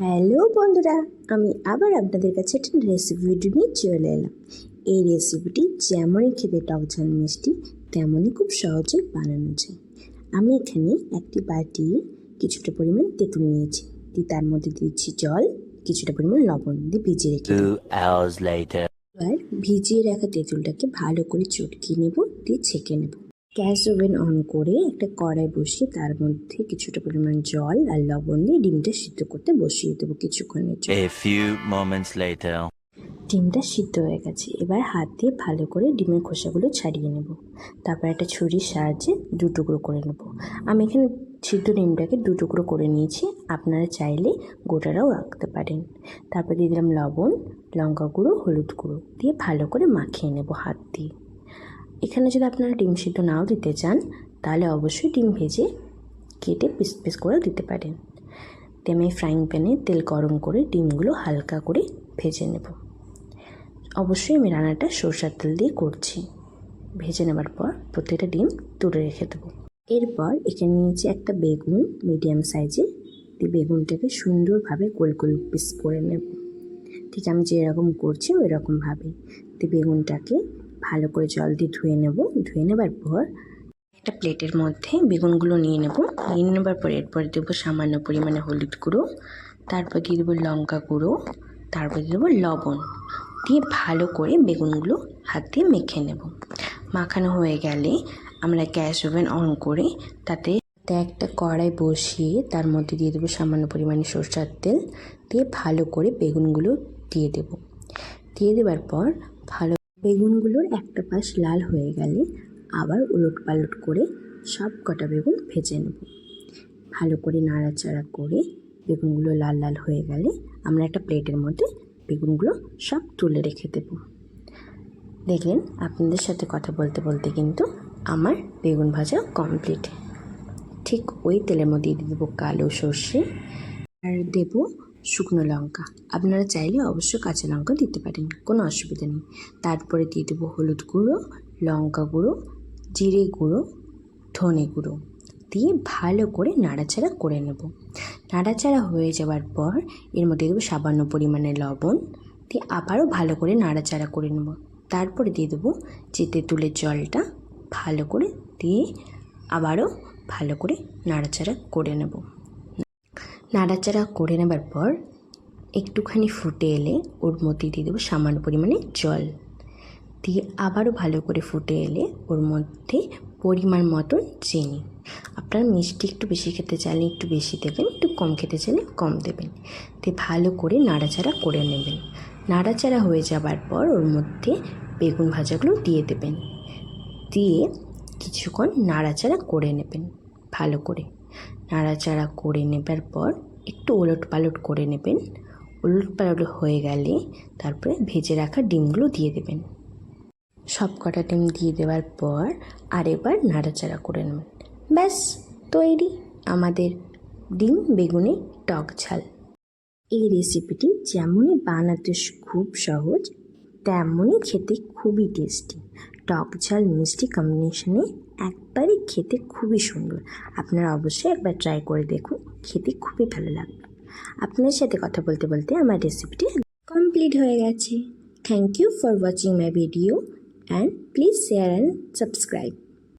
Hello বন্ধুরা, আমি আবার আপনাদের কাছে একটা রেসিপি ভিডিও নিয়ে চলে এলাম। এই রেসিপিটি যেমনই খেতে টক ঝাল মিষ্টি, তেমনই খুব সহজে বানানো যায়। আমি এখানে একটি বাটি কিছুটা পরিমাণ তেঁতুল নিয়েছি, তার মধ্যে দিচ্ছি জল, কিছুটা পরিমাণ লবণ দিয়ে ভিজিয়ে রেখে দেবো। এবার ভিজিয়ে রাখা তেঁতুলটাকে ভালো করে চটকিয়ে নেব, দিয়ে ছেঁকে নেব। গ্যাস ওভেন অন করে একটা কড়াই বসিয়ে তার মধ্যে কিছুটা পরিমাণ জল আর লবণ দিয়ে ডিমটা সিদ্ধ করতে বসিয়ে দেবো কিছুক্ষণের জন্য। ডিমটা সিদ্ধ হয়ে গেছে, এবার হাত দিয়ে ভালো করে ডিমের খোসাগুলো ছাড়িয়ে নেব। তারপর একটা ছুরির সাহায্যে দু টুকরো করে নেব। আমি এখানে সিদ্ধ ডিমটাকে দু টুকরো করে নিয়েছি, আপনারা চাইলে গোটাটাও রাখতে পারেন। তারপর দিয়ে দিলাম লবণ, লঙ্কা গুঁড়ো, হলুদ গুঁড়ো দিয়ে ভালো করে মাখিয়ে নেব হাত দিয়ে। এখানে যদি আপনারা ডিম সিদ্ধ নাও দিতে চান, তাহলে অবশ্যই ডিম ভেজে কেটে পিস পিস করে দিতে পারেন। আমি ফ্রাইং প্যানে তেল গরম করে ডিমগুলো হালকা করে ভেজে নেব। অবশ্যই আমি রান্নাটা সরষের তেল দিয়ে করছি। ভেজে নেবার পর প্রত্যেকটা ডিম তুলে রেখে দেবো। এরপর এখানে নিয়েছি একটা বেগুন মিডিয়াম সাইজের, বেগুনটাকে সুন্দরভাবে গোল গোল পিস করে নেব। ঠিক আমি যেরকম করছি ওই রকমভাবে বেগুনটাকে ভালো করে জল দিয়ে ধুয়ে নেব। ধুয়ে নেবার পর একটা প্লেটের মধ্যে বেগুনগুলো নিয়ে নেবার পর এরপর দেবো সামান্য পরিমাণে হলুদ গুঁড়ো, তারপর দিয়ে দেবো লঙ্কা গুঁড়ো, তারপর দিয়ে দেবো লবণ দিয়ে ভালো করে বেগুনগুলো হাত দিয়ে মেখে নেব। মাখানো হয়ে গেলে আমরা গ্যাস ওভেন অন করে তাতে একটা কড়াই বসিয়ে তার মধ্যে দিয়ে দেবো সামান্য পরিমাণে সরষের তেল দিয়ে ভালো করে বেগুনগুলো দিয়ে দেবার পর ভালো বেগুনগুলোর একটা পাশ লাল হয়ে গেলে আবার উলট পালট করে সব কটা বেগুন ভেজে নেব। ভালো করে নাড়াচাড়া করে বেগুনগুলো লাল লাল হয়ে গেলে আমরা একটা প্লেটের মধ্যে বেগুনগুলো সব তুলে রেখে দেব। দেখলেন, আপনাদের সাথে কথা বলতে বলতে কিন্তু আমার বেগুন ভাজা কমপ্লিট। ঠিক ওই তেলের মধ্যে দিয়ে দেবো কালো সর্ষে আর দেবো শুকনো লঙ্কা। আপনারা চাইলে অবশ্যই কাঁচা লঙ্কা দিতে পারেন, কোনো অসুবিধা নেই। তারপরে দিয়ে দেবো হলুদ গুঁড়ো, লঙ্কা গুঁড়ো, জিরে গুঁড়ো, ধনে গুঁড়ো দিয়ে ভালো করে নাড়াচাড়া করে নেব। নাড়াচাড়া হয়ে যাওয়ার পর এর মধ্যে দেবো সামান্য পরিমাণে লবণ দিয়ে আবারও ভালো করে নাড়াচাড়া করে নেব। তারপরে দিয়ে দেবো যে তেঁতুলের জলটা, ভালো করে দিয়ে আবারও ভালো করে নাড়াচাড়া করে নেব। নাড়াচাড়া করে নেবার পর একটুখানি ফুটে এলে ওর মধ্যে দিয়ে দেবো সামান্য পরিমাণে জল দিয়ে আবারও ভালো করে ফুটে এলে ওর মধ্যে পরিমাণ মতন চিনি। আপনারা মিষ্টি একটু বেশি খেতে চাইলে একটু বেশি দেবেন, একটু কম খেতে চাইলে কম দেবেন। দিয়ে ভালো করে নাড়াচাড়া করে নেবেন। নাড়াচাড়া হয়ে যাবার পর ওর মধ্যে বেগুন ভাজাগুলো দিয়ে দেবেন, দিয়ে কিছুক্ষণ নাড়াচাড়া করে নেবেন। ভালো করে নাড়াচাড়া করে নেবার পর একটু ওলট পালট করে নেবেন। ওলট পালট হয়ে গেলে তারপরে ভেজে রাখা ডিমগুলো দিয়ে দেবেন। সব কটা ডিম দিয়ে দেওয়ার পর আরেকবার নাড়াচাড়া করে নেবেন। ব্যাস তৈরি আমাদের ডিম বেগুনের টক ঝাল। এই রেসিপিটি যেমনই বানাতে খুব সহজ, তেমনই খেতে খুবই টেস্টি। টক ঝাল মিষ্টি কম্বিনেশনে একবারই খেতে খুবই সুন্দর। আপনারা অবশ্যই একবার ট্রাই করে দেখুন, খেতে খুবই ভালো লাগবে। আপনার সাথে কথা বলতে বলতে আমার রেসিপিটি কমপ্লিট হয়ে গেছে। Thank you for watching my video and please share and subscribe.